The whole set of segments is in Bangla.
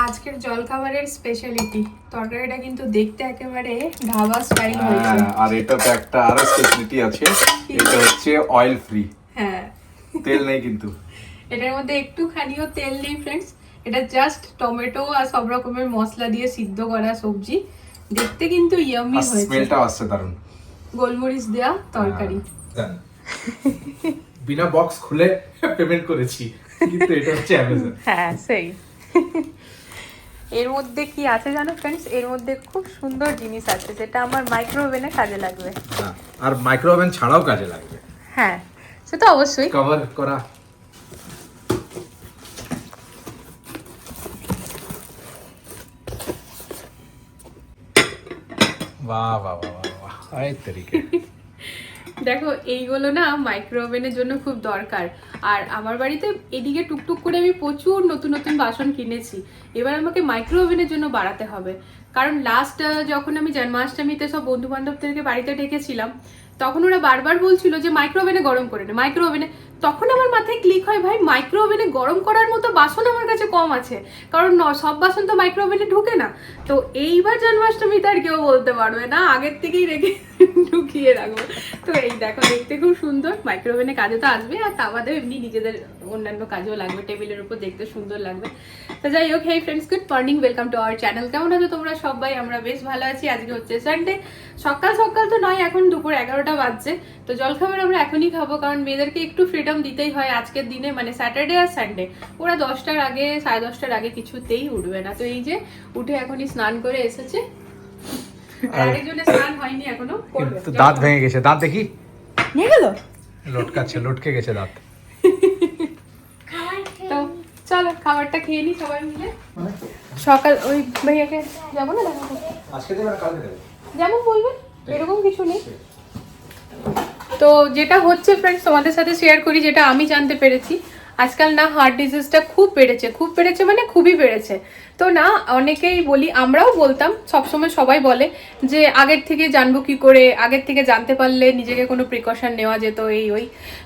আজকের জলখাবারের স্পেশালিটি তরকারিটা কিন্তু দেখতে একেবারে ধাবা স্টাইল হয়েছে। আর এটাতে একটা আরো স্পেশালিটি আছে, এটা হচ্ছে অয়েল ফ্রি। হ্যাঁ, তেল নেই কিন্তু এটার মধ্যে একটুখানিও তেল নেই ফ্রেন্ডস। এটা জাস্ট টমেটো আর সব রকমের মশলা দিয়ে সিদ্ধ করা সবজি। দেখতে কিন্তু ইয়াম্মি হয়েছে, স্মেলটা আসছে দারুন। গোলমরিচ দেয়া তরকারি। বিনা বক্স খুলে পেমেন্ট করেছি, কিন্তু এটা হচ্ছে অ্যামাজন। হ্যাঁ সেই। এর মধ্যে কি আছে জানো ফ্রেন্ডস, এর মধ্যে খুব সুন্দর জিনিস আছে যেটা আমার মাইক্রোওভেনে কাজে লাগবে। আর মাইক্রোওভেন ছাড়াও কাজে লাগবে। হ্যাঁ সেটা অবশ্যই। কভার করা। বাহ বাহ বাহ বাহ, এই তরিকে। দেখো এইগুলো না মাইক্রোওভেনের জন্য খুব দরকার। আর আমার বাড়িতে এদিকে টুকটুক করে আমি প্রচুর নতুন নতুন বাসন কিনেছি, এবার আমাকে মাইক্রোওভেনের জন্য বাড়াতে হবে। কারণ লাস্ট যখন আমি জন্মাষ্টমীতে সব বন্ধু বান্ধবদেরকে বাড়িতে ডেকেছিলাম, তখন ওরা বারবার বলছিল যে মাইক্রোওভেনে গরম করে নে, মাইক্রোওভেনে। তখন আমার মাথায় ক্লিক হয়, ভাই মাইক্রোওভেনে গরম করার মতো বাসন আমার কাছে কম আছে, কারণ সব বাসন তো মাইক্রোওভেনে ঢুকে না। তো এইবার জন্মাষ্টমীতে আর কেউ বলতে পারবে না, আগের থেকেই রেখে ঢুকিয়ে রাখবো। তো এই দেখো দেখতে খুব সুন্দর, মাইক্রোওভেনে কাজে তো আসবে, আর তা বাদেও এমনি নিজেদের অন্যান্য কাজেও লাগবে, টেবিলের উপর দেখতে সুন্দর লাগবে। তো যাই হোক, হেই friends, good morning, welcome to our channel. কেমন আছো তোমরা সবাই? আমরা বেশ ভালো আছি। আজকে হচ্ছে সানডে, সকাল সকাল তো নয়, এখন দুপুর 11টা বাজছে। তো জলখাবার আমরা এখনই খাবো, কারণ মেয়েদেরকে একটু ফ্রিডম দিতেই হয় আজকের দিনে, মানে স্যাটারডে আর সানডে। ওরা 10টার আগে, 10:30টার আগে কিছুতেই উঠবে না। তো এই যে উঠে এখনই স্নান করে এসেছে, আরেকজনের স্নান হয়নি এখনো, করবে। দাঁত ভেঙে গেছে, দাঁত দেখি নিয়ে গেল, লটকাচ্ছে, লটকে গেছে দাঁত। তো চলো খাবারটা খেয়ে নি সবাই মিলে। সকাল ওই ভাইয়াকে যাবো না দেখা করতে, আজকে দেবে না কালকে দেবে, যেমন বলবেন, এরকম কিছু নেই। তো যেটা হচ্ছে ফ্রেন্ডস তোমাদের সাথে শেয়ার করি, যেটা আমি জানতে পেরেছি, আজকাল না হার্ট ডিজিজটা খুব বেড়েছে মানে খুবই বেড়েছে। তো না অনেকেই বলি, আমরাও বলতাম সবসময়, সবাই বলে যে আগের থেকে জানবো কি করে, আগের থেকে জানতে পারলে নিজেকে কোনো প্রিকশন নেওয়া যেত, এই ওই।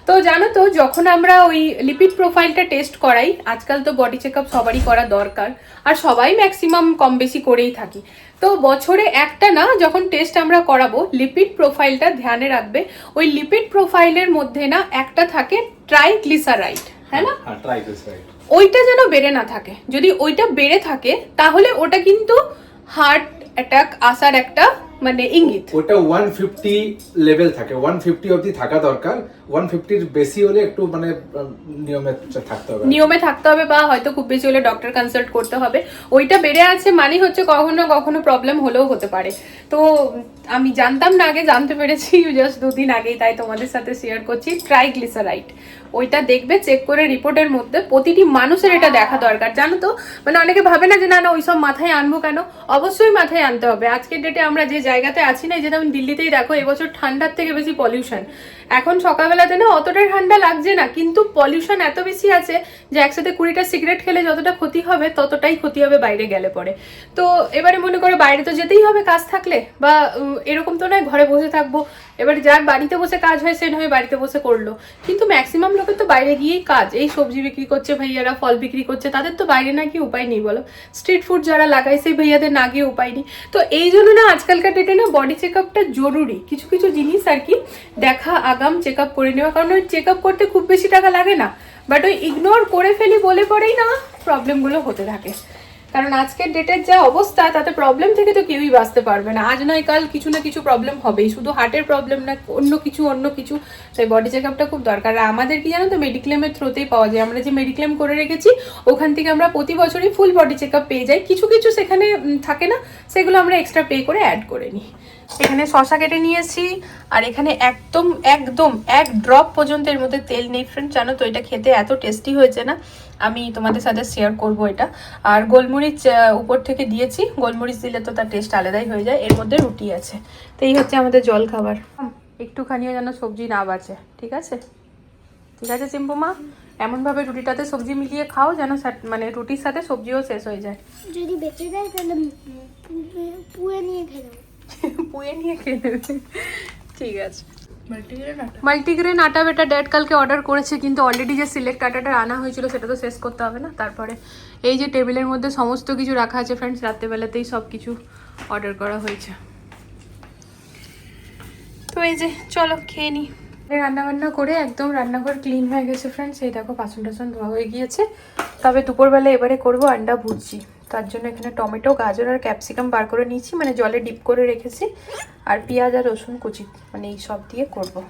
তো জানো তো, যখন আমরা ওই লিপিড প্রোফাইলটা টেস্ট করাই, আজকাল তো বডি চেক আপ সবারই করা দরকার, আর সবাই ম্যাক্সিমাম কম বেশি করেই থাকি। তো বছরে একটা না যখন টেস্ট আমরা করাবো, লিপিড প্রোফাইলটা ধ্যানে রাখবে। ওই লিপিড প্রোফাইলের মধ্যে না একটা থাকে ট্রাইগ্লিসারাইড, হ্যাঁ না, ওইটা যেন বেড়ে না থাকে। যদি ওইটা বেড়ে থাকে তাহলে ওটা কিন্তু হার্ট অ্যাটাক আসার একটা মানে ইঙ্গিত। ওটা 150 লেভেল থাকে, 150 অবধি থাকা দরকার। 150 এর বেশি হলে একটু মানে নিয়মে থাকতে হবে, বা হয়তো খুব বেশি হলে ডক্টর কনসাল্ট করতে হবে। ওইটা বেড়ে আছে মানে হচ্ছে কখনো কখনো প্রবলেম হলেও হতে পারে। তো আমি জানতাম না আগে, জানতে পেরেছি জাস্ট 2 দিন আগেই, তাই তোমাদের সাথে শেয়ার করছি। ট্রাইগ্লিসারাইড ওইটা দেখবে চেক করে রিপোর্টের মধ্যে, প্রতিটি মানুষের এটা দেখা দরকার, জানো তো। মানে অনেকে ভাবে না যে না না ওইসব মাথায় আনবো কেন, অবশ্যই মাথায় আনতে হবে। আজকের ডেটে আমরা যে জায়গাতে আছি না, যেটা দিল্লিতেই দেখো, এবছর ঠান্ডার থেকে বেশি পলিউশন। এখন সকালবেলাতে না অতটা ঠান্ডা লাগছে না, কিন্তু পলিউশন এত বেশি আছে যে একসাথে 20টা সিগারেট খেলে যতটা ক্ষতি হবে ততটাই ক্ষতি হবে বাইরে গেলে পরে। তো এবারে মনে করো বাইরে তো যেতেই হবে কাজ থাকলে, বা এরকম তো নয় ঘরে বসে থাকবো। এবার যার বাড়িতে বসে কাজ হয় সে নয় বাড়িতে বসে করলো, কিন্তু ম্যাক্সিমাম লোকের তো বাইরে গিয়েই কাজ। এই সবজি বিক্রি করছে ভাইয়ারা, ফল বিক্রি করছে, তাদের তো বাইরে না গিয়ে উপায় নেই বলো। স্ট্রিট ফুড যারা লাগায় সেই ভাইয়াদের না গিয়ে উপায় নেই। তো এই জন্য না আজকালকার ডেটে না বডি চেক আপটা জরুরি। কিছু কিছু জিনিস আর কি দেখা, আগাম চেক আপ করে নেওয়া, কারণ ওই চেক আপ করতে খুব বেশি টাকা লাগে না, বাট ওই ইগনোর করে ফেলি বলে পরেই না প্রবলেমগুলো হতে থাকে। কারণ আজকের ডেটের যা অবস্থা, তাতে প্রবলেম থেকে তো কেউই বাঁচতে পারবে না। আজ নয় কাল কিছু না কিছু প্রবলেম হবেই, শুধু হার্টের প্রবলেম না, অন্য কিছু। তাই বডি চেক আপটা খুব দরকার। আর আমাদের কি জানো তো, মেডিক্লেমের থ্রুতেই পাওয়া যায়। আমরা যে মেডিক্লেম করে রেখেছি ওখান থেকে আমরা প্রতি বছরই ফুল বডি চেক আপ পেয়ে যাই। কিছু কিছু সেখানে থাকে না, সেগুলো আমরা এক্সট্রা পে করে অ্যাড করে নিই। এখানে শসা কেটে নিয়েছি, আর এখানে একদম একদম 1 ড্রপ পর্যন্ত এর মধ্যে তেল নেই ফ্রেন্ড। জানো তো এটা খেতে এত টেস্টি হয়েছে না, আমি তোমাদের সাথে শেয়ার করব এটা। আর গোলমরিচ উপর থেকে দিয়েছি, গোলমরিচ দিলে তো তার টেস্ট আলাদাই হয়ে যায়। এর মধ্যে রুটি আছে। তো এই হচ্ছে আমাদের জল খাবার। একটুখানিও যেন সবজি না বাঁচে, ঠিক আছে? ঠিক আছে চিম্পুমা, এমনভাবে রুটিটাতে সবজি মিলিয়ে খাও যেন মানে রুটির সাথে সবজিও শেষ হয়ে যায়। যদি বেঁচে যায় তাহলে পুয়ে নিয়ে খেয়ে নেবে। পুয়ে নিয়ে খেয়ে নেবে, ঠিক আছে। মাল্টিগ্রেন আটা বেটা ড্যাড কালকে অর্ডার করেছে, কিন্তু অলরেডি যে সিলেক্ট আটাটা আনা হয়েছিল সেটা তো শেষ করতে হবে না। তারপরে এই যে টেবিলের মধ্যে সমস্ত কিছু রাখা আছে ফ্রেন্ডস, রাত্রেবেলাতেই সব কিছু অর্ডার করা হয়েছে। তো এই যে চলো খেয়ে নিই। রান্না বান্না করে একদম রান্নাঘর ক্লিন হয়ে গেছে ফ্রেন্ডস। এই দেখো বাসন টাসন ধোয়া হয়ে গিয়েছে। তবে দুপুরবেলা এবারে করবো আন্ডা ভুজি। তার জন্য এখানে টমেটো, গাজর আর ক্যাপসিকাম বার করে নিয়েছি, মানে জলে ডিপ করে রেখেছি। আর পেঁয়াজ আর রসুন কুচি, মানে এই সব দিয়ে করবো।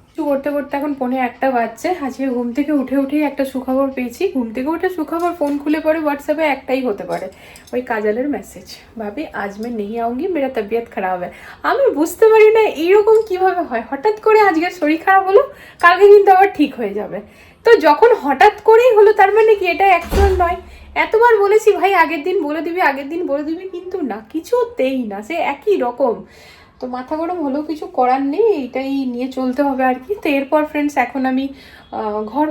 কিছু করতে করতে এখন 1:45 বাজছে। আজকে ঘুম থেকে উঠেই একটা সুখবর পেয়েছি। ঘুম থেকে উঠে সুখবর, ফোন খুলে পরে হোয়াটসঅ্যাপে একটাই হতে পারে, ওই কাজলের মেসেজ, ভাবি আজ मैं नहीं आऊंगी, मेरा तबीयत खराब है। আমি বুঝতে পারি না এইরকম কিভাবে হয়, হঠাৎ করে আজকে শরীর খারাপ হলো, কালকে কিন্তু আবার ঠিক হয়ে যাবে। তো যখন হঠাৎ করেই হলো, তার মানে কি এটা অ্যাকচুয়াল নয়। এতবার বলেছি ভাই আগের দিন বলে দিবি, কিন্তু না, কিছুতেই না, সে একই রকম। তো মাথা গরম হলেও কিছু করার নেই, এইটাই নিয়ে চলতে হবে আর কি। তো এরপর ফ্রেন্ডস এখন আমি ঘর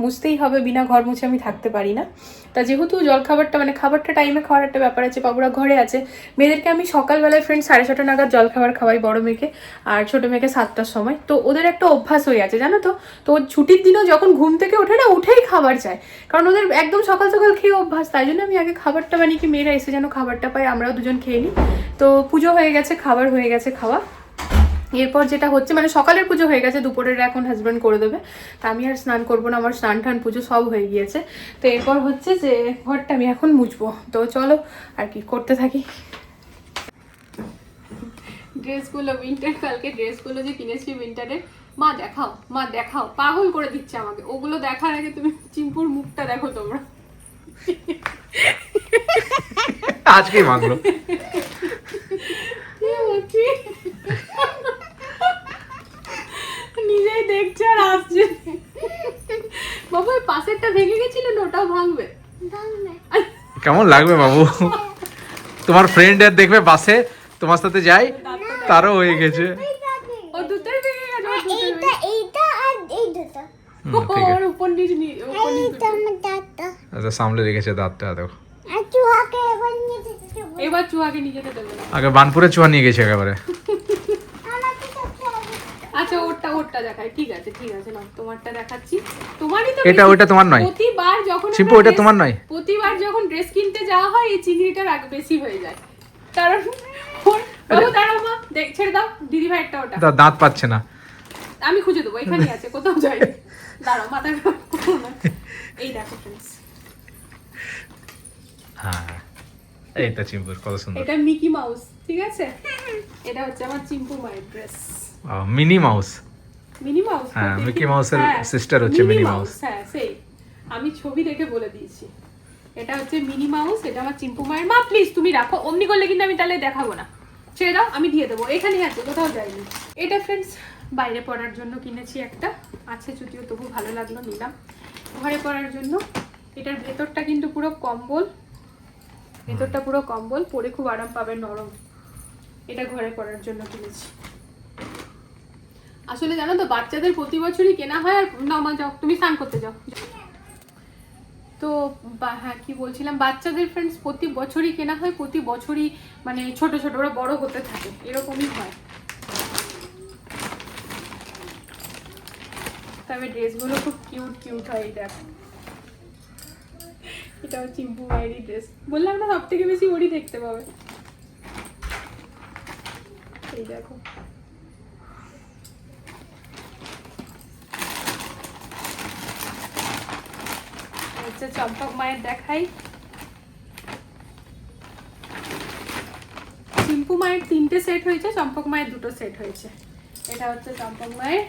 মুছতেই হবে, বিনা ঘর মুছে আমি থাকতে পারি না। তা যেহেতু জলখাবারটা মানে খাবারটা টাইমে খাওয়ার একটা ব্যাপার আছে, বাবুরা ঘরে আছে। মেয়েদেরকে আমি সকালবেলায় ফ্রেন্ডস 6:30 নাগাদ জলখাবার খাওয়াই, বড় মেয়েকে, আর ছোটো মেয়েকে 7টার সময়। তো ওদের একটা অভ্যাস হয়ে আছে জানো তো। তো ছুটির দিনও যখন ঘুম থেকে ওঠে না, উঠেই খাবার চায়, কারণ ওদের একদম সকাল সকাল খেয়ে অভ্যাস। তাই জন্য আমি আগে খাবারটা বানিয়ে, কি মেয়েরা এসে যেন খাবারটা পায়, আমরাও দুজন খেয়ে নিই। তো পুজো হয়ে গেছে, খাবার হয়ে গেছে খাওয়া। এরপর যেটা হচ্ছে, মানে সকালের পুজো হয়ে গেছে, দুপুরের এখন হাজব্যান্ড করে দেবে। তা আমি আর স্নান করবো না, আমার স্নান টান পুজো সব হয়ে গিয়েছে। তো এরপর হচ্ছে যে ঘরটা আমি এখন মুছবো। তো চলো আর কি করতে থাকি। ড্রেসগুলো উইন্টার, কালকে ড্রেসগুলো যে কিনেছি উইন্টারের, মা দেখাও, পাগল করে দিচ্ছে আমাকে। ওগুলো দেখার আগে তুমি চিম্পুর মুখটা দেখো তোমরা। আজকেই মাগলো নিজেই দেখছে আর আসছে। বাবু ওই পাশেরটা ভেঙে গেছিল না, ওটাও ভাঙবে। কেমন লাগবে বাবু? তোমার ফ্রেন্ড এর দেখবে বাসে তোমার সাথে যাই, তারও হয়ে গেছে। ও দুটোই ভেঙে গেছে। এইটা আর এই দুটো। ওর উপর নিচ এইটা আমার দাঁতটা। আচ্ছা সামলে রেখেছে দাঁতটা, দেখো। আর চুহাকে এবার নিয়ে যেতে দেবো। এবার চুহাকে নিয়ে যেতে দেবে না। আগে বানপুরে চুয়া নিয়ে গেছে একেবারে। আমাকে সবচেয়ে আগে। আচ্ছা ওরটা দেখাই, ঠিক আছে না, তোমারটা দেখাচ্ছি। তোমারই তো এটা ওইটা তোমার নয়। প্রতিবার যখন শিম্পু ওইটা তোমার নয়। প্রতিবার যখন ড্রেস কিনতে যাওয়া হয়, এই চিংড়িটার আগে বেশি হয়ে যায়। কারণ বাবু দাঁড়াও মা, ছেড়ে দাও, দিদি ভাইয়েরটা ওটা। দাঁত পাচ্ছে না। আমি খুঁজে দেবো, এখানেই আছে, কোথাও যায়নি। দাঁড়াও মাথা এই দেখো ফ্রেন্ডস, হ্যাঁ এইটা চিম্পুর কত সুন্দর। এটা মিকি মাউস, ঠিক আছে। এটা হচ্ছে আমার চিম্পু মায়ের dress. Mini mouse. Mini mouse, হ্যাঁ, মিকি মাউসের sister হচ্ছে মিনি মাউস। হ্যাঁ সেই, আমি ছবি দেখে বলে দিয়েছি। এটা হচ্ছে মিনি মাউস, এটা আমার চিম্পু মায়ের। মা প্লিজ তুমি রাখো, অমনি করলে কিন্তু আমি তাহলে দেখাবো না। ছেড়ে দাও, আমি দিয়ে দেবো, এখানেই আছে, কোথাও যায়নি। এটা ফ্রেন্ডস বাইরে পরার জন্য কিনেছি একটা, আছে যদিও, তবু ভালো লাগলো নিলাম। ঘরে পরার জন্য এটার ভেতরটা কিন্তু পুরো কম্বল, ভেতরটা পুরো কম্বল, পরে খুব আরাম পাবে, নরম। এটা ঘরে পরার জন্য কিনেছি। আসলে জানো তো, বাচ্চাদের প্রতি বছরই কেনা হয়। আর না মা যাও, তুমি স্নান করতে যাও। তো হ্যাঁ কি বলছিলাম, বাচ্চাদের ফ্রেন্ডস প্রতি বছরই কেনা হয়, প্রতি বছরই মানে ছোট ছোট ওরা বড় হতে থাকে, এরকমই হয়। তবে ড্রেসগুলো খুব কিউট হয়। এই দেখো, এটা হচ্ছে চিম্পু মায়েরই ড্রেস। বললাম না সব থেকে বেশি ওরই দেখতে পাবে। এই দেখো, হচ্ছে চম্পক মায়ের দেখাই। চিম্পু মায়ের 3টে সেট হয়েছে, চম্পক মায়ের 2টো সেট হয়েছে। এটা হচ্ছে চম্পক মায়ের,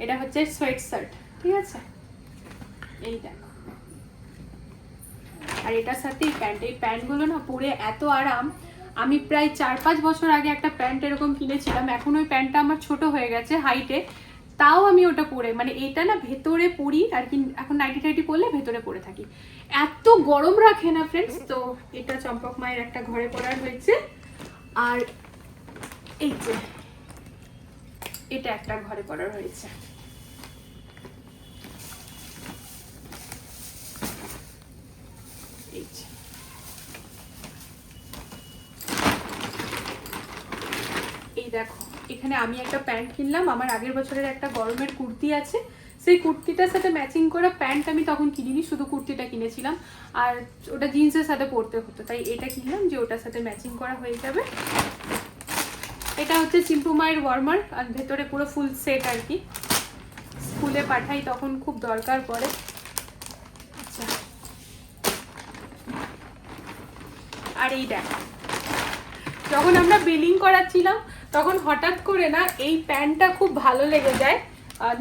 এটা হচ্ছে সোয়েট শার্ট, ঠিক আছে। এই দেখো, আর এটার সাথে এই প্যান্টগুলো না পরে এত আরাম। আমি প্রায় 4-5 বছর আগে একটা প্যান্ট এরকম কিনেছিলাম, এখন ওই প্যান্টটা আমার ছোট হয়ে গেছে হাইটে, তাও আমি ওটা পরে, মানে এটা না ভেতরে পরি আর কি, এখন নাইটি টাইটি পরলে ভেতরে পরে থাকি, এত গরম রাখে না ফ্রেন্ডস। তো এটা চম্পক মায়ের একটা ঘরে পরার হয়েছে। আর এই যে এটা একটা ঘরে পরার হয়েছে। এই যে এই দেখো, এখানে আমি একটা প্যান্ট কিনলাম, আমার আগের বছরের একটা গরমের কুর্তি আছে, সেই কুর্তিটার সাথে ম্যাচিং করা প্যান্ট আমি তখন কিনিনি, শুধু কুর্তিটা কিনেছিলাম, আর ওটা জিন্সের সাথে পরতে হতো, তাই এটা কিনলাম যে ওটার সাথে ম্যাচিং করা হয়ে যাবে। এটা হচ্ছে চিম্পু মায়ের ওয়ার্মার, আর ভেতরে পুরো ফুল সেট আর কি, স্কুলে পাঠাই তখন খুব দরকার পড়ে। আচ্ছা, আর এই দেখ, যখন আমরা বিলিং করাচ্ছিলাম তখন হঠাৎ করে না এই প্যান্টটা খুব ভালো লেগে যায়,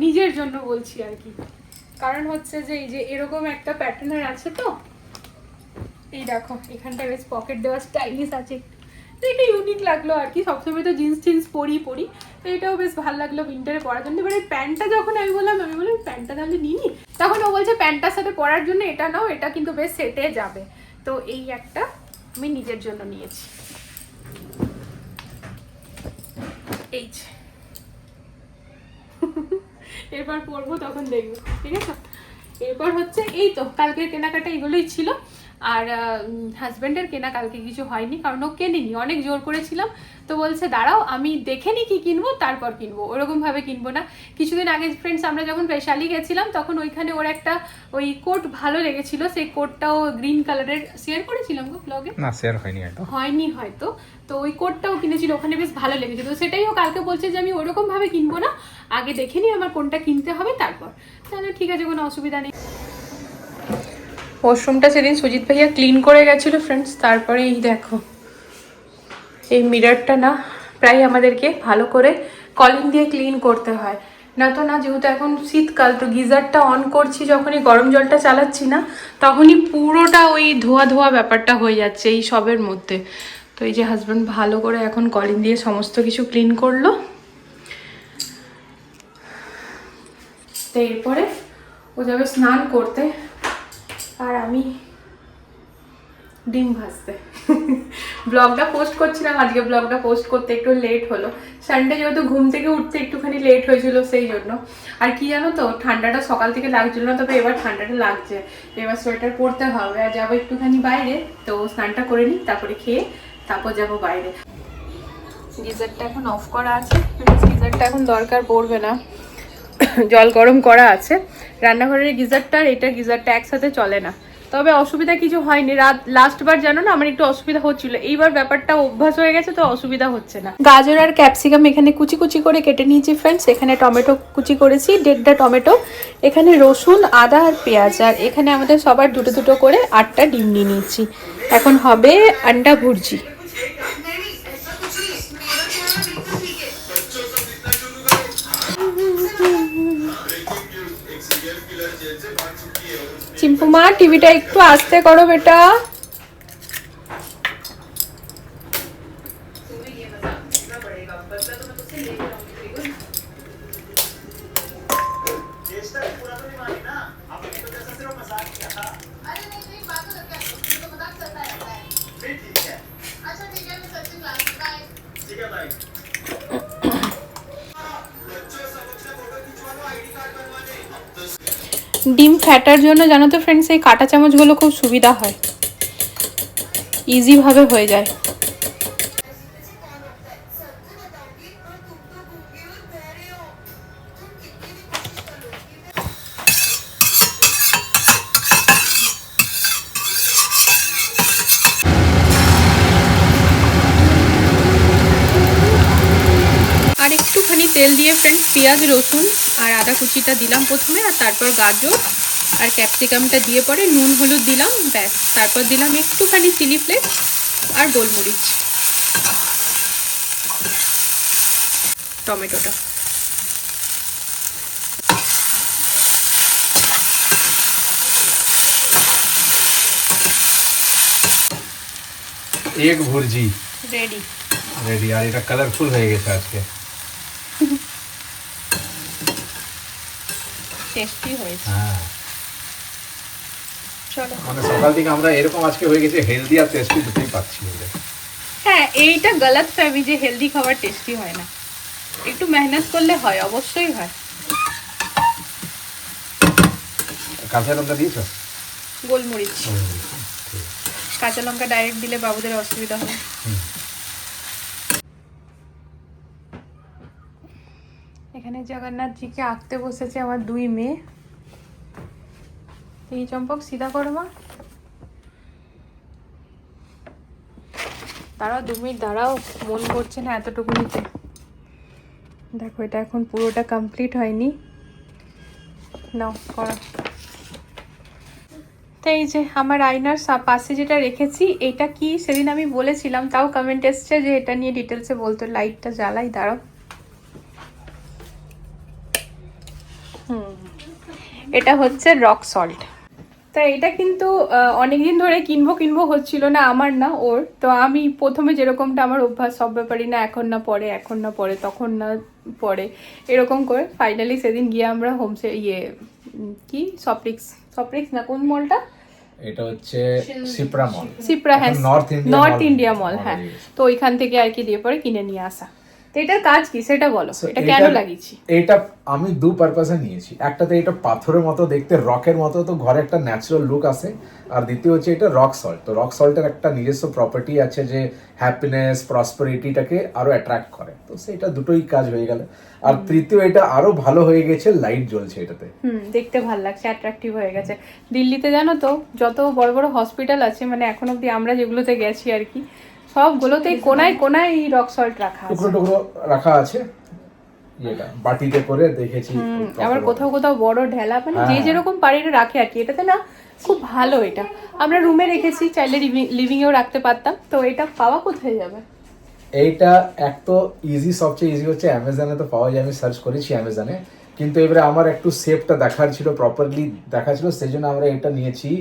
নিজের জন্য বলছি আর কি, কারণ হচ্ছে যে এই যে এরকম একটা প্যাটার্নের আছে, তো এই দেখো এখানটা বেশ পকেট দেওয়া স্টাইলিশ আছে, তো এটা ইউনিক লাগলো আর কি, সবসময় তো জিন্স টিন্স পরি, তো এটাও বেশ ভালো লাগলো উইন্টারে পরার জন্য। এবার এই প্যান্টটা যখন আমি বললাম প্যান্টটা তাহলে নিই, তখন ও বলছে প্যান্টটার সাথে পরার জন্য এটা নাও, এটা কিন্তু বেশ সেটে যাবে, তো এই একটা আমি নিজের জন্য নিয়েছি। এই যে এরপর পরবো তখন দেখবো, ঠিক আছে। এরপর হচ্ছে এই তো কালকের কেনাকাটা এগুলোই ছিল, আর হাজব্যান্ডের কেনা কালকে কিছু হয়নি, কারণ ও কেনেনি, অনেক জোর করেছিলাম, তো বলছে দাঁড়াও আমি দেখে নি কি কিনবো তারপর কিনবো, ওরকম ভাবে কিনবো না। কিছুদিন আগে ফ্রেন্ডস আমরা যখন বৈশালী গেছিলাম তখন ওইখানে ওর একটা ওই কোট ভালো লেগেছিল, সেই কোটটাও গ্রিন কালারের শেয়ার করেছিলাম গো ব্লগে, না শেয়ার হয়নি হয়তো, তো ওই কোটটাও কিনেছিল, ওখানে বেশ ভালো লেগেছিল, তো সেটাই ও কালকে বলছে যে আমি ওরকম ভাবে কিনবো না, আগে দেখে নি আমার কোনটা কিনতে হবে তারপর, তাহলে ঠিক আছে কোনো অসুবিধা নেই। ওয়াশরুমটা সেদিন সুজিত ভাইয়া ক্লিন করে গেছিল ফ্রেন্ডস, তারপরে এই দেখো এই মিররটা না প্রায় আমাদেরকে ভালো করে কলিং দিয়ে ক্লিন করতে হয়, না তো না, যেহেতু এখন শীতকাল তো গিজারটা অন করছি, যখনই গরম জলটা চালাচ্ছি না তখনই পুরোটা ওই ধোয়া ধোয়া ব্যাপারটা হয়ে যাচ্ছে এই সবের মধ্যে, তো এই যে হাজব্যান্ড ভালো করে এখন কলিং দিয়ে সমস্ত কিছু ক্লিন করলো। তো এরপরে ও যাবে স্নান করতে, আর আমি ডিম ভাজতে। ব্লগটা পোস্ট করছিলাম, আজকে ব্লগটা পোস্ট করতে একটু লেট হলো, সানডে যেহেতু ঘুম থেকে উঠতে একটুখানি লেট হয়েছিল সেই জন্য। আর কি জানো তো, ঠান্ডাটা সকাল থেকে লাগছিল না, তবে এবার ঠান্ডাটা লাগছে, এবার সোয়েটার পরতে হবে, আর যাবো একটুখানি বাইরে, তো স্নানটা করে নিই, তারপরে খেয়ে তারপর যাবো বাইরে। গিজারটা এখন অফ করা আছে, গিজারটা এখন দরকার পড়বে না, জল গরম করা আছে, রান্নাঘরের গিজারটা আর এটা গিজারটা একসাথে চলে না, তবে অসুবিধা কিছু হয়নি। লাস্টবার জানো না আমার একটু অসুবিধা হচ্ছিল, এইবার ব্যাপারটা অভ্যাস হয়ে গেছে, তো অসুবিধা হচ্ছে না। গাজর আর ক্যাপসিকাম এখানে কুচি কুচি করে কেটে নিয়েছি ফ্রেন্ডস, এখানে টমেটো কুচি করেছি 1.5টা টমেটো, এখানে রসুন আদা আর পেঁয়াজ, আর এখানে আমাদের সবার দুটো দুটো করে 8টা ডিম নিয়ে নিয়েছি। এখন হবে আন্ডা ভুর্জি। চিম্পু মা টিভিটা একটু আস্তে করো বেটা। ডিম ফ্যাটার জন্য জানো তো ফ্রেন্ডস এই কাঁটা চামচগুলো খুব সুবিধা হয়, ইজিভাবে হয়ে যায়। আর একটুখানি তেল দিয়ে ফ্রেন্ডস পেঁয়াজ রসুন আর আদা কুচিটা দিলাম প্রথমে, আর তারপর গাজর আর ক্যাপসিকামটা দিয়ে পরে নুন হলুদ দিলাম, ব্যাস, তারপর দিলাম একটুখানি চিলি ফ্লেক্স আর গোলমরিচ, টমেটোটা। এক ভুর্জি রেডি রেডি, আর এটা কালারফুল হয়ে গেছে আজকে, টেস্টি হয়েছে। হ্যাঁ চলো, মানে সকাল থেকে আমরা এরকম আজকে হয়ে গেছে হেলদি আর টেস্টি দুটোই পাচ্ছি। হ্যাঁ এইটা গলত ফ্যামি যে হেলদি খাবার টেস্টি হয় না, একটু মেহনত করলে হয়, অবশ্যই হয়। কাঁচা লঙ্কা দিয়েছো? গোলমরিচ, কাঁচা লঙ্কা ডাইরেক্ট দিলে বাবুদের অসুবিধা হয়। এখানে জগন্নাথজিকে আঁকতে বসেছে আমার 2 মেয়ে। এই চম্পক সিধা করো মা, দাঁড়াও 2 মিনিট দাঁড়াও, মন করছে না এতটুকু নিতে। দেখো এটা এখন পুরোটা কমপ্লিট হয়নি, নাও করো। তো এই যে আমার আয়নার পাশে যেটা রেখেছি, এটা কি সেদিন আমি বলেছিলাম, তাও কমেন্ট এসছে যে এটা নিয়ে ডিটেলসে বলতো। লাইটটা জ্বালাই, দাঁড়াও। এটা হচ্ছে রক সল্ট। তা এটা কিন্তু অনেকদিন ধরে কিনবো হচ্ছিল না, আমার না ওর। তো আমি প্রথমে যেরকমটা আমার অভ্যাস, সব ব্যাপারই না এখন না পরে তখন না পরে, এরকম করে ফাইনালি সেদিন গিয়ে আমরা হোমসে কি সপ্রিক্স না কোন মলটা, এটা হচ্ছে সিপ্রা মল। সিপ্রা, হ্যাঁ নর্থ ইন্ডিয়া মল, হ্যাঁ। মল। তো ওইখান থেকে আর কি দিয়ে পরে কিনে নিয়ে আসা। তো এটার কাজ কি সেটা বলো, এটা কেন লাগিয়েছি? এটা আমি 2 পারপাসে নিয়েছি। একটাতে এটা পাথরের মতো দেখতে, রকের মতো, তো ঘরে একটা ন্যাচারাল লুক আসে। আর দ্বিতীয় হচ্ছে এটা রক সল্ট। তো রক সল্টের একটা নিজস্ব প্রপার্টি আছে যে হ্যাপিনেস প্রসপারিটিটাকে আরো অ্যাট্রাক্ট করে, তো সেটা দুটোই কাজ হয়ে গেল। আর তৃতীয় এটা আরো ভালো হয়ে গেছে, লাইট জ্বলছে এটাতে, দেখতে ভালো লাগছে, অ্যাট্রাকটিভ হয়ে গেছে। দিল্লিতে জানো তো যত বড় বড় হসপিটাল আছে, মানে এখন অব্দি আমরা যেগুলোতে গেছি আর কি, সবগুলোতেই কোনায় কোনায় এই রক সল্ট রাখা আছে, টুকরো টুকরো রাখা আছে। এটা বাটিতে করে দেখেছি। আবার কোথাও কোথাও বড় ঢেলা, মানে যে যেরকম পারে রাখে আর কি। এটাতে না খুব ভালো, এটা আমরা রুমে রেখেছি, চাইলে লিভিং এও রাখতে পারতাম। তো এটা পাওয়া কোথায় যাবে? এইটা এক তো ইজি, সবচেয়ে ইজি হচ্ছে অ্যামাজনে তো পাওয়া যায়, আমি সার্চ করেছি অ্যামাজনে। কিন্তু এবারে আমার একটু সেফটা দেখার ছিল, প্রপারলি দেখা ছিল, সেই জন্য আমরা এটা নিয়েছি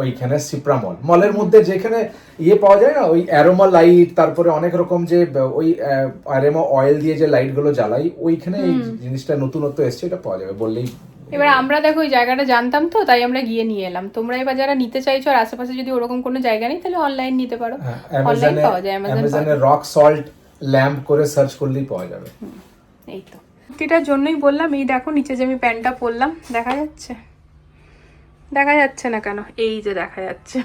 ওইখানে সিপ্রা মলের মধ্যে, যেখানে পাওয়া যায় না, ওই অ্যারোমা লাইট, তারপরে অনেক রকম যে ওই অ্যারোমা অয়েল দিয়ে যে লাইট গুলো জ্বালাই, ওইখানে এই জিনিসটা নতুনত্ব এসছে, এটা পাওয়া যাবে বললেই। এবার আমরা দেখো ওই জায়গাটা জানতাম তো, তাই আমরা গিয়ে নিয়ে এলাম। তোমরা এবার যারা নিতে চাইছো আর আশেপাশে যদি ওরকম কোনো জায়গা নেই, তাহলে অনলাইন নিতে পারো। অনলাইন পাওয়া যায়, অ্যামাজনে রক সল্ট ল্যাম্প করে সার্চ করলেই পাওয়া যাবে। এই তো কুর্তিটার জন্যই বললাম। এই দেখো নিচে যে আমি প্যান্টটা পরলাম, দেখা যাচ্ছে? দেখা যাচ্ছে না কেন? এই যে দেখা যাচ্ছে।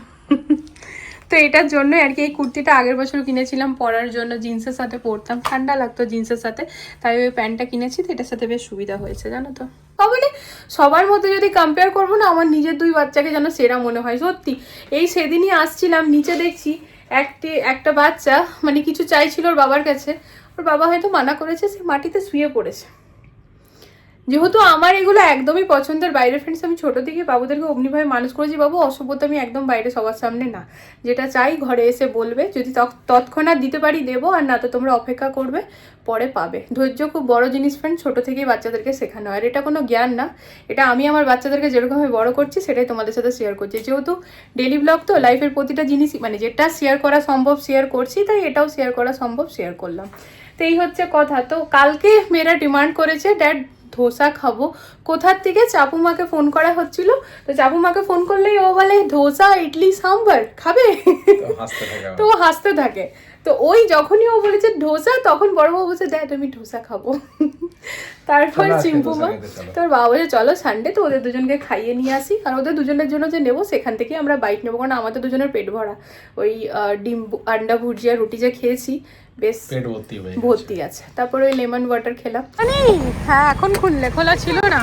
তো এটার জন্যই আর কি, এই কুর্তিটা আগের বছর কিনেছিলাম পরার জন্য, জিন্সের সাথে পরতাম, ঠান্ডা লাগতো জিন্সের সাথে, তাই ওই প্যান্টটা কিনেছি। তো এটার সাথে বেশ সুবিধা হয়েছে জানো তো। তাহলে সবার মধ্যে যদি কম্পেয়ার করবো না, আমার নিজের 2 বাচ্চাকে যেন সেরা মনে হয় সত্যি। এই সেদিনই আসছিলাম, নিচে দেখছি একটা বাচ্চা মানে কিছু চাইছিল ওর বাবার কাছে, ওর বাবা হয়তো মানা করেছে, সে মাটিতে শুয়ে পড়েছে। যেহেতু আমার এগুলো একদমই পছন্দের বাইরে, ফ্রেন্ডস আমি ছোট থেকে বাবুদেরকে অমনিভাবে মানুষ করেছি, বাবু অসভ্যতা আমি একদম বাইরে সবার সামনে না, যেটা চাই ঘরে এসে বলবে, যদি তৎক্ষণাৎ দিতে পারি দেবো, আর না তো তোমরা অপেক্ষা করবে, পরে পাবে। ধৈর্য খুব বড় জিনিস ফ্রেন্ড, ছোট থেকেই বাচ্চাদেরকে শেখানো হয়। আর এটা কোনো জ্ঞান না, এটা আমি আমার বাচ্চাদেরকে যেরকমভাবে বড় করছি সেটাই তোমাদের সাথে শেয়ার করছি। যেহেতু ডেলি ব্লগ তো, লাইফের প্রতিটা জিনিসই মানে যেটা শেয়ার করা সম্ভব শেয়ার করছি, তাই এটাও শেয়ার করা সম্ভব শেয়ার করলাম। তো এই হচ্ছে কথা। তো কালকে মেয়েরা ডিমান্ড করেছে ড্যাড ধোসা খাবো। কোথার থেকে? চাপুমাকে ফোন করা হচ্ছিল। তো চাপুমাকে ফোন করলেই ও বলে ধোসা ইডলি সাম্বার খাবে, তো হাসতে থাকে। তো ওই যখনই ও বলেছে ধোসা, তখন বড় বাবু বলছে ড্যাড আমি ধোসা খাবো। তারপর চিম্পুমা, তোর বাবা বলছে চলো সানডে তো ওদের দুজনকে খাইয়ে নিয়ে আসি, আর ওদের দুজনের জন্য যে নেবো সেখান থেকে আমরা বাইট নেবো, কারণ আমাদের দুজনের পেট ভরা। ওই ডিম আন্ডা ভুজিয়া রুটি যে খেয়েছি, বেশ পেট ভর্তি আছে। তারপর ওই লেমন ওয়াটার খেলাম। হ্যাঁ এখন খুললে, খোলা ছিল না।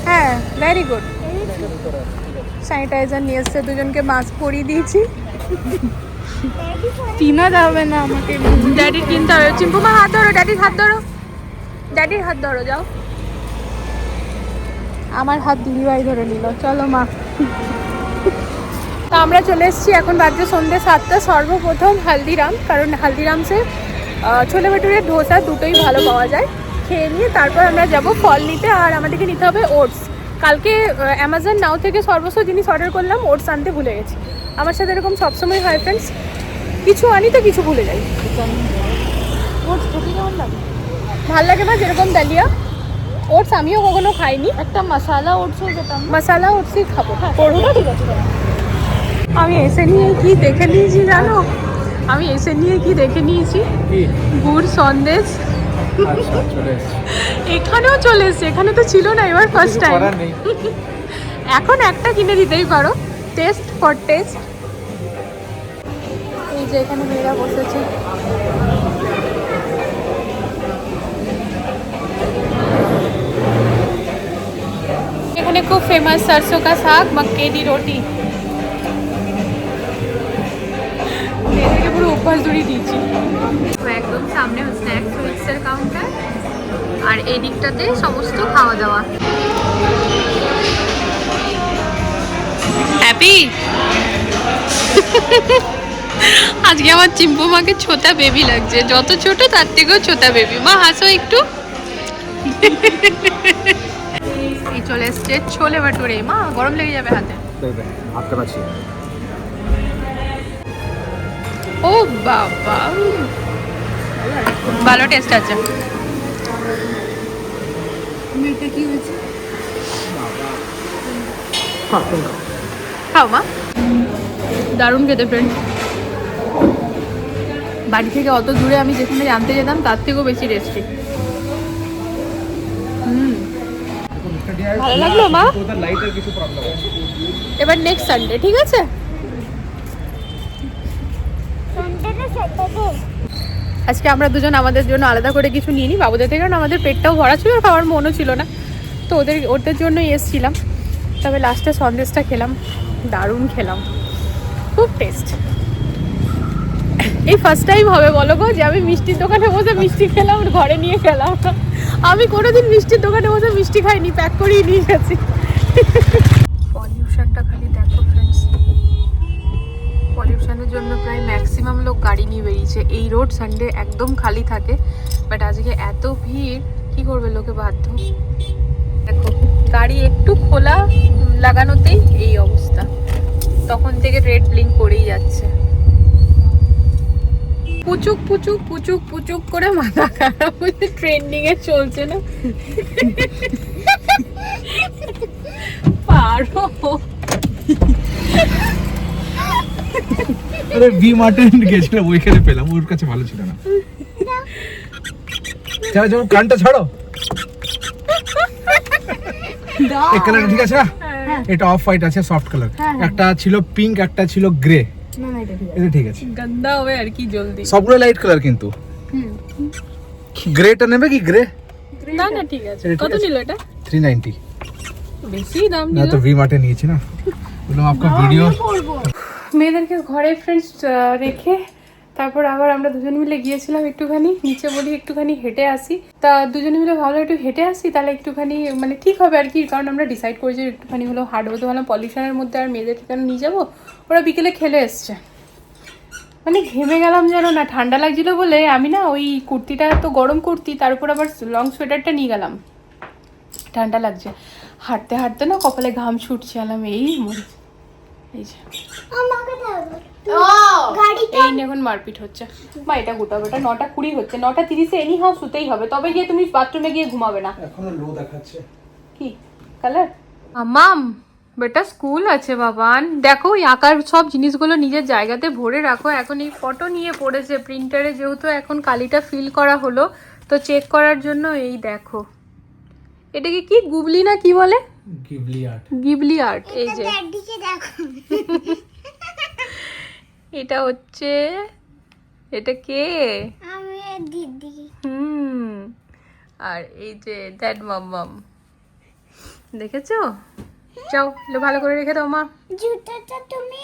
হ্যাঁ ভেরি গুড। স্যানিটাইজার নিয়ে এসছে, দুজনকে মাস্ক পরিয়ে দিয়েছি। চিনা যাবে না আমাকে, ড্যাডির কিনতে হবে। চিম্পুমা হাত ধরো, ড্যাডির হাত ধরো, ড্যাডির হাত ধরো, যাও। আমার হাত দিদিভাই ধরে নিল, চলো মা। তা আমরা চলে এসেছি, এখন বাজে সন্ধ্যে 7টা। সর্বপ্রথম হালদিরাম, কারণ হালদিরামসে ছোলে ভাটুরে ধোসা দুটোই ভালো পাওয়া যায়। খেয়ে নিয়ে তারপর আমরা যাব ফল নিতে, আর আমাদেরকে নিতে হবে ওটস। কালকে অ্যামাজন নাও থেকে সর্বস্ব জিনিস অর্ডার করলাম, ওটস আনতে ভুলে গেছি। আমার সাথে এরকম সবসময় হয় ফ্রেন্ডস, কিছু আনি তো কিছু ভুলে যাই। ওটস খেতে কেমন লাগে? ভাল লাগে না, যেরকম ডালিয়া ওটস আমিও কখনো খাইনি। একটা মশালা ওটসও যেতাম, মশালা ওটসই খাবো। করবো ঠিক আছে। আমি এসে নিয়ে কি দেখে নিয়েছি জানো? গুড় সন্দেশ এখানেও চলে এসছে, এখানে তো ছিল না, এবার ফার্স্ট টাইম। এখন একটা কিনে দিতেই পারো, টেস্ট ফর টেস্ট। এই যে এখানে মেয়েরা বসেছে, এখানে খুব ফেমাস सरसों का साग मक्के दी रोटी এদিকে পুরো উপহাস জুড়ি দিয়েছি। তো একদম সামনে স্ন্যাক্স সুইটসের কাউন্টার আর এই দিকটাতে সমস্ত খাওয়া দাওয়া। হ্যাপি আজকে আমার চিম্পু মাকে ছোটা বেবি লাগছে, যত ছোট তার থেকেও ছোটা বেবি। মা হাসো একটু। এই চলে এসছে ছোলে ভাটুরে। মা গরম লেগে যাবে হাতে। ও বাবা ভালো টেস্ট আছে। খাও মা, দারুণ খেতে ফ্রেন্ড। বাড়ি থেকে অত দূরে আমি যেখানে জানতে যেতাম তার থেকেও বেশি টেস্টি। ভালো লাগলো মা। এবার নেক্সট সানডে ঠিক আছে। আজকে আমরা দুজন আমাদের জন্য আলাদা করে কিছু নিয়ে নিই বাবুদের থেকে, কারণ আমাদের পেটটাও ভরা ছিল আর খাওয়ার মনও ছিল না, তো ওদের জন্যই এসেছিলাম। তবে লাস্টে সন্দেশটা খেলাম, দারুণ খেলাম, খুব টেস্ট। এই ফার্স্ট টাইম হবে বলো গো যে আমি মিষ্টির দোকানে বসে মিষ্টি খেলাম, ঘরে নিয়ে খেলাম। আমি কোনোদিন মিষ্টির দোকানে বসে মিষ্টি খাইনি, প্যাক করেই নিয়ে গেছি। পলিউশনটা খালি দেখো ফ্রেন্ডস, পলিউশনের জন্য প্রায় ম্যাক্সিমাম লোক গাড়ি নিয়ে বেরিয়েছে। এই রোড সানডে একদম খালি থাকে, বাট আজকে এত ভিড়, কি করবে লোকে বাধ্য। দেখো গাড়ি একটু খোলা লাগানোতেই এই অবস্থা, তখন থেকে রেড ব্লিঙ্ক করেই যাচ্ছে। পুচুক পুচুক পুচুক পুচুক করে মাথা খারাপ হচ্ছে, ট্রেন্ডিং এ চলছে না পারো। আরে ভি মার্টেন গেছিলাম, ওইখানে পেলাম, ওর কাছে ভালো ছিল না। চলো চলো কানটা ছাড়ো। এই কালার ঠিক আছে না? এটা অফ হোয়াইট আছে, সফট কালার। একটা ছিল পিঙ্ক, একটা ছিল গ্রে। না না এটা ঠিক আছে। গন্ধা হবে আর কি জলদি। সবগুলো লাইট কালার কিন্তু। গ্রেটা নেবে কি গ্রে? না না ঠিক আছে। কত নিল এটা? 390। বেশি দাম না নিল। তো ভি মার্টে নিয়েছি না, বললাম আপনার ভিডিও। মেয়েদেরকে ঘরে ফ্রেন্ডস রেখে তারপর আবার আমরা দুজন মিলে গিয়েছিলাম একটুখানি নিচে, বলি একটুখানি হেঁটে আসি। তা দুজনে মিলে ভালো একটু হেঁটে আসি, তাহলে একটুখানি মানে ঠিক হবে আর কি। কারণ আমরা ডিসাইড করেছি একটুখানি হলো হাঁটবো, তো ভালো পলিউশনের মধ্যে আর মেয়েদেরকে কেন নিয়ে যাবো। ওরা বিকেলে খেলে এসছে, মানে ঘেমে গেলাম যেন না, ঠান্ডা লাগছিল বলে আমি না ওই কুর্তিটা তো গরম কুর্তি, তার উপর আবার লং সোয়েটারটা নিয়ে গেলাম, ঠান্ডা লাগছে। হাঁটতে হাঁটতে না কপালে ঘাম ছুটছে, আলাম এই মরেছে। এই যে আমাকে দাও এই নিয়ে এখন মারপিট হচ্ছে। মা এটা গোটাবে, এটা 9:20 হচ্ছে, 9:30 এনি হাও শুতেই হবে, তবে গিয়ে তুমি বাথরুমে গিয়ে ঘুমাবে না। এখনো লো দেখাচ্ছে কি কালার? মাম বেটা স্কুল আছে বাবান, দেখো এই আঁকার সব জিনিসগুলো নিজের জায়গাতে ভরে রাখো। এখন এই ফটো নিয়ে পড়েছে প্রিন্টারে, যেহেতু এখন কালিটা ফিল করা হলো তো চেক করার জন্য। এই দেখো এটাকে কি গুবলি না কি বলে? Ghibli art. Ghibli art. এই যে দিকে দেখো। এটা হচ্ছে, এটা কে? আমি দিদি। আর এই যে দ্যাট মাম্মাম, দেখেছো? যাও ভালো করে রেখে দাও মা। জুতোটা তুমি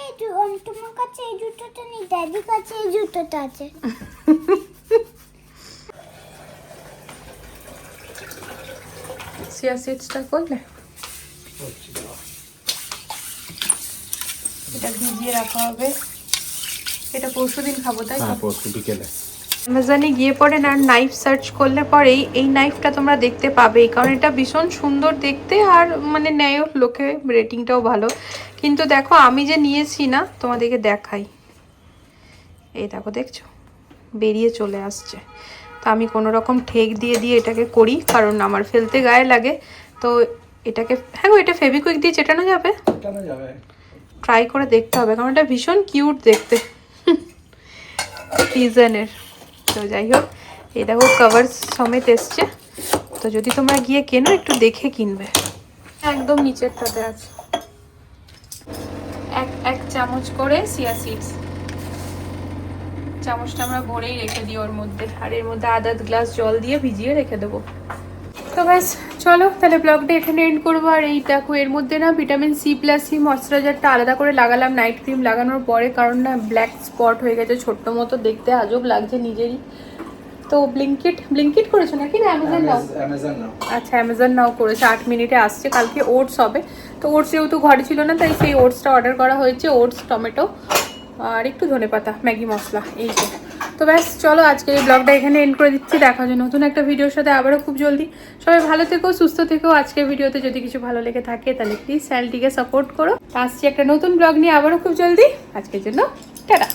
তোমার কাছে এই জুতোটা নেই, দাদির কাছে এই জুতোটা আছে। সিয়া সিডসটা করলে এটা ভিজিয়ে রাখা হবে, এটা পরশুদিন খাবো তাই তো? হ্যাঁ পরশু বিকেলে। অ্যামাজনে গিয়ে পরে না নাইফ সার্চ করলে পরেই এই নাইফটা তোমরা দেখতে পাবে, কারণ এটা ভীষণ সুন্দর দেখতে আর মানে নেয় লোকে, রেটিংটাও ভালো। কিন্তু দেখো আমি যে নিয়েছি না, তোমাদেরকে দেখাই, এই দেখো দেখছো বেরিয়ে চলে আসছে। তো আমি কোনো রকম ঠেক দিয়ে দিয়ে এটাকে করি, কারণ আমার ফেলতে গায়ে লাগে। তো এটাকে হ্যাঁ এটা ফেভিকুইক দিয়ে চেটানো যাবে, ট্রাই করে দেখতে হবে, কারণ এটা ভীষণ কিউট দেখতে সিজনের। তো যাই হোক এই দেখো কভার সমেত এসছে, তো যদি তোমরা গিয়ে কেনো একটু দেখে কিনবে। একদম নিচেরটাতে আছে এক চামচ করে সিয়া সিডস, চামচটা আমরা ভরেই রেখে দিই ওর মধ্যে, আর এর মধ্যে আধা গ্লাস জল দিয়ে ভিজিয়ে রেখে দেবো। তো ব্যাস চলো তাহলে ব্লগটা এখানে এন্ড করবো। আর এই দেখো এর মধ্যে না ভিটামিন সি+সি ময়শ্চারাইজারটা আলাদা করে লাগালাম নাইট ক্রিম লাগানোর পরে, কারণ না ব্ল্যাক স্পট হয়ে গেছে, ছোট্ট মতো দেখতে আজব লাগছে নিজেরই। তো ব্লিঙ্কিট করেছো নাকি না অ্যামাজন নাও? অ্যামাজন নাও। আচ্ছা অ্যামাজন নাও করেছে, 8 মিনিটে আসছে। কালকে ওটস হবে, তো ওটস যেহেতু ঘরে ছিল না তাই সেই ওটসটা অর্ডার করা হয়েছে, ওটস টমেটো আর একটু ধনেপাতা ম্যাগি মশলা এই তো। তো ব্যাস চলো আজকে এই ব্লগটা এখানে এন্ড করে দিচ্ছি, দেখা যায় নতুন একটা ভিডিওর সাথে আবারও খুব জলদি। সবাই ভালো থেকো সুস্থ থেকো। আজকের ভিডিওতে যদি কিছু ভালো লেগে থাকে তাহলে প্লিজ চ্যানেলটিকে সাপোর্ট করো। আসছি একটা নতুন ব্লগ নিয়ে আবারও খুব জলদি। আজকের জন্য টাটা।